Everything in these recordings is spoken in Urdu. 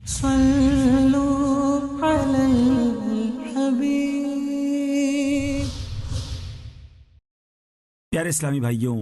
صلوا علی الحبیب۔ پیارے اسلامی بھائیوں،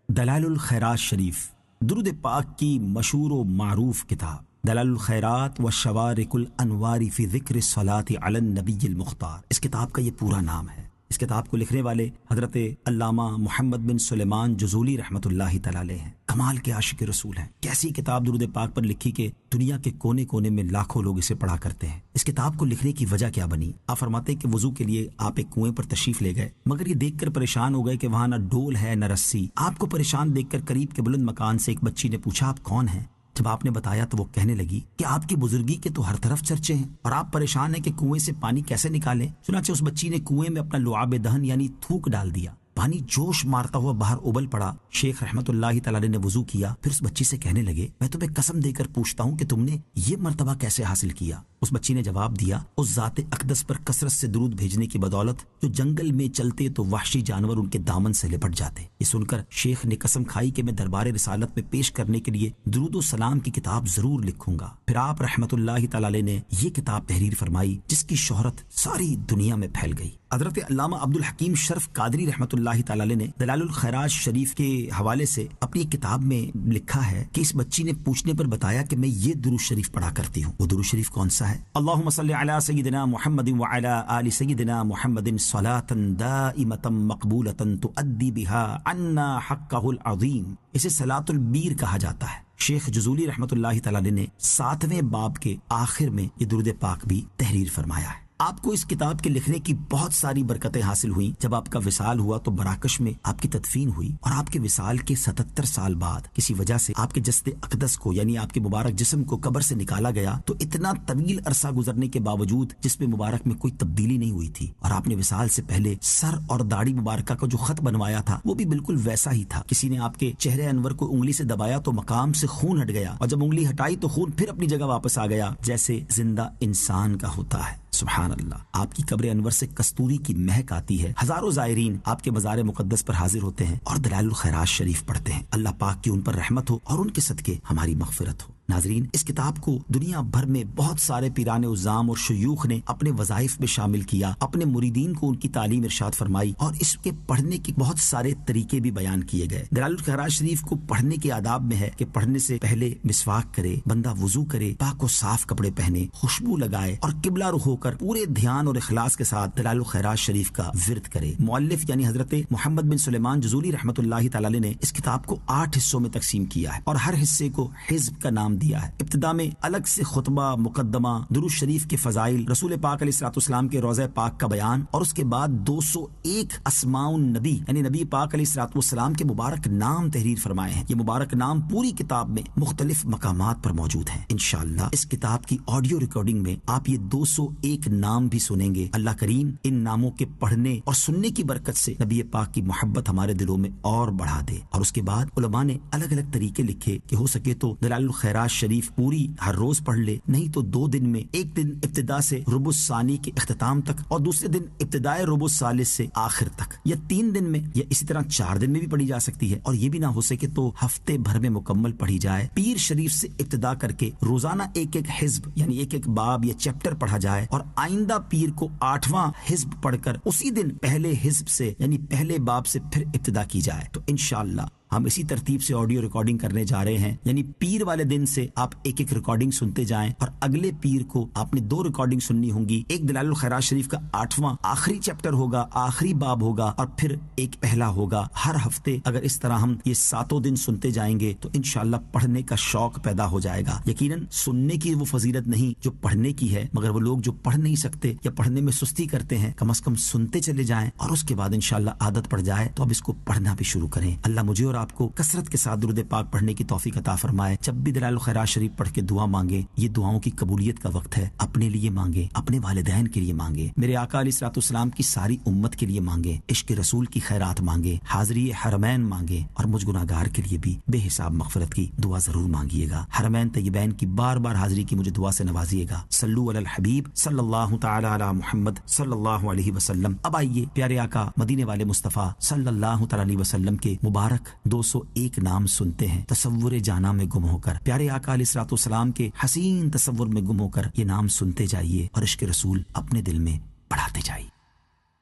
دلائل الخیرات شریف درود پاک کی مشہور و معروف کتاب دلائل الخیرات و شوارق الانوار فی ذکر الصلاۃ علی النبی المختار، اس کتاب کا یہ پورا نام ہے۔ اس کتاب کو لکھنے والے حضرت علامہ محمد بن سلیمان جزولی رحمۃ اللہ تعالی علیہ ہیں۔ کمال کے عاشق رسول ہیں۔ کیسی کتاب درود پاک پر لکھی کہ دنیا کے کونے کونے میں لاکھوں لوگ اسے پڑھا کرتے ہیں۔ اس کتاب کو لکھنے کی وجہ کیا بنی؟ آپ فرماتے ہیں کہ وضو کے لیے آپ ایک کنویں پر تشریف لے گئے، مگر یہ دیکھ کر پریشان ہو گئے کہ وہاں نہ ڈول ہے نہ رسی۔ آپ کو پریشان دیکھ کر قریب کے بلند مکان سے ایک بچی نے پوچھا آپ کون ہیں؟ جب آپ نے بتایا تو وہ کہنے لگی کہ آپ کی بزرگی کے تو ہر طرف چرچے ہیں اور آپ پریشان ہیں کہ کنویں سے پانی کیسے نکالیں۔ چنانچہ اس بچی نے کنویں میں اپنا لعاب دہن یعنی تھوک ڈال دیا، پانی جوش مارتا ہوا باہر ابل پڑا۔ شیخ رحمت اللہ تعالی علیہ نے وضو کیا، پھر اس بچی سے کہنے لگے میں تمہیں قسم دے کر پوچھتا ہوں کہ تم نے یہ مرتبہ کیسے حاصل کیا؟ اس بچی نے جواب دیا اس ذات اقدس پر کثرت سے درود بھیجنے کی بدولت جو جنگل میں چلتے تو وحشی جانور ان کے دامن سے لپٹ جاتے۔ یہ سن کر شیخ نے قسم کھائی کہ میں دربار رسالت میں پیش کرنے کے لیے درود و سلام کی کتاب ضرور لکھوں گا۔ پھر آپ رحمت اللہ تعالی علیہ نے یہ کتاب تحریر فرمائی جس کی شہرت ساری دنیا میں پھیل گئی۔ حضرت علامہ عبد الحکیم شرف قادری رحمت اللہ تعالی علیہ نے دلائل الخیرات شریف کے حوالے سے اپنی کتاب میں لکھا ہے کہ اس بچی نے پوچھنے پر بتایا کہ میں یہ درود شریف پڑھا کرتی ہوں۔ وہ درود شریف کون سا ہے؟ اللہم صلی علی سیدنا محمد وعلی آل سیدنا محمد صلاۃ دائمۃ مقبولۃ تؤدی بها عنا حقہ العظیم۔ اسے صلاۃ البیر کہا جاتا ہے۔ شیخ جزولی رحمت اللہ تعالی علیہ نے 7ویں باب کے آخر میں یہ درود پاک بھی تحریر فرمایا ہے۔ آپ کو اس کتاب کے لکھنے کی بہت ساری برکتیں حاصل ہوئیں۔ جب آپ کا وصال ہوا تو مراکش میں آپ کی تدفین ہوئی اور آپ کے وصال کے 77 سال بعد کسی وجہ سے آپ کے جسد اقدس کو یعنی آپ کے مبارک جسم کو قبر سے نکالا گیا تو اتنا طویل عرصہ گزرنے کے باوجود جسم مبارک میں کوئی تبدیلی نہیں ہوئی تھی اور آپ نے وصال سے پہلے سر اور داڑھی مبارکہ کا جو خط بنوایا تھا وہ بھی بالکل ویسا ہی تھا۔ کسی نے آپ کے چہرے انور کو انگلی سے دبایا تو مقام سے خون ہٹ گیا اور جب انگلی ہٹائی تو خون پھر اپنی جگہ واپس آ گیا جیسے زندہ انسان کا ہوتا ہے۔ سبحان اللہ۔ آپ کی قبر انور سے کستوری کی مہک آتی ہے۔ ہزاروں زائرین آپ کے مزار مقدس پر حاضر ہوتے ہیں اور دلائل الخیرات شریف پڑھتے ہیں۔ اللہ پاک کی ان پر رحمت ہو اور ان کے صدقے ہماری مغفرت ہو۔ ناظرین، اس کتاب کو دنیا بھر میں بہت سارے پیران عظام اور شیوخ نے اپنے وظائف میں شامل کیا، اپنے مریدین کو ان کی تعلیم ارشاد فرمائی اور اس کے پڑھنے کے بہت سارے طریقے بھی بیان کیے گئے۔ دلائل الخیرات شریف کو پڑھنے کے آداب میں ہے کہ پڑھنے سے پہلے مسواک کرے، بندہ وضو کرے، پاک و صاف کپڑے پہنے، خوشبو لگائے اور قبلہ رخ ہو کر پورے دھیان اور اخلاص کے ساتھ دلائل الخیرات شریف کا ورد کرے۔ مؤلف یعنی حضرت محمد بن سلیمان جزولی رحمۃ اللہ تعالی علیہ نے اس کتاب کو 8 حصوں میں تقسیم کیا ہے اور ہر حصے کو حزب کا نام دیا ہے۔ ابتدا میں الگ سے خطبہ، مقدمہ، درود شریف کے فضائل، رسول پاک علیہ الصلوۃ والسلام کے روضہ پاک کا بیان اور اس کے بعد 201 اسماء النبی یعنی نبی پاک علیہ الصلوۃ والسلام کے مبارک نام تحریر فرمائے ہیں۔ یہ مبارک نام پوری کتاب میں مختلف مقامات پر موجود ہیں۔ انشاءاللہ اس کتاب کی آڈیو ریکارڈنگ میں آپ یہ 201 نام بھی سنیں گے۔ اللہ کریم ان ناموں کے پڑھنے اور سننے کی برکت سے نبی پاک کی محبت ہمارے دلوں میں اور بڑھا دے۔ اور اس کے بعد علماء نے الگ الگ طریقے لکھے کہ ہو سکے تو دلائل الخیرات شریف پوری ہر روز پڑھ لے، نہیں تو 2 دن میں، ایک دن ابتدا سے ربع الثانی کے اختتام تک اور دوسرے دن ابتدائے ربع الثالث سے آخر تک، یا 3 دن میں، یا اسی طرح 4 دن میں بھی پڑھی جا سکتی ہے۔ اور یہ بھی نہ ہو سکے تو ہفتے بھر میں مکمل پڑھی جائے۔ پیر شریف سے ابتدا کر کے روزانہ ایک ایک حزب یعنی ایک ایک باب یا چیپٹر پڑھا جائے اور آئندہ پیر کو 8واں حزب پڑھ کر اسی دن پہلے حزب سے یعنی پہلے باب سے پھر ابتدا کی جائے۔ تو انشاءاللہ ہم اسی ترتیب سے آڈیو ریکارڈنگ کرنے جا رہے ہیں، یعنی پیر والے دن سے آپ ایک ایک ریکارڈنگ سنتے جائیں اور اگلے پیر کو آپ نے 2 ریکارڈنگ سننی ہوں گی۔ ایک دلائل الخیرات شریف کا 8واں آخری چیپٹر ہوگا، آخری باب ہوگا اور پھر ایک پہلا ہوگا۔ ہر ہفتے اگر اس طرح ہم یہ 7 دن سنتے جائیں گے تو انشاءاللہ پڑھنے کا شوق پیدا ہو جائے گا۔ یقیناً سننے کی وہ فضیلت نہیں جو پڑھنے کی ہے، مگر وہ لوگ جو پڑھ نہیں سکتے یا پڑھنے میں سستی کرتے ہیں کم از کم سنتے چلے جائیں اور اس کے بعد انشاءاللہ عادت پڑ جائے تو اب اس کو پڑھنا بھی شروع کریں۔ اللہ مجھے اور آپ کو کثرت کے ساتھ درود پاک پڑھنے کی توفیق عطا فرمائے۔ جب بھی دلائل الخیرات شریف پڑھ کے دعا مانگے، یہ دعاؤں کی قبولیت کا وقت ہے۔ اپنے لیے مانگے، اپنے والدین کے لیے مانگے، میرے آقا علیہ الصلوۃ والسلام کی ساری امت کے لیے مانگے، عشق رسول کی خیرات مانگے، حاضری حرمین مانگے اور مجھ گناہگار کے لیے بھی بے حساب مغفرت کی دعا ضرور مانگیے گا۔ حرمین طیبین کی بار بار حاضری کی مجھے دعا سے نوازیے گا۔ صلو علی الحبیب صلی اللہ تعالی علی محمد صلی اللہ علیہ وسلم۔ اب آئیے پیارے آقا مدینے والے مصطفیٰ صلی اللہ تعالی علیہ وسلم کے مبارک 201 نام سنتے ہیں تصور جانا میں گم ہو کر، پیارے آقا علیہ الصلوۃ والسلام کے حسین تصور میں گم ہو کر یہ نام سنتے جائیے اور عشق رسول اپنے دل میں بڑھاتے جائیے۔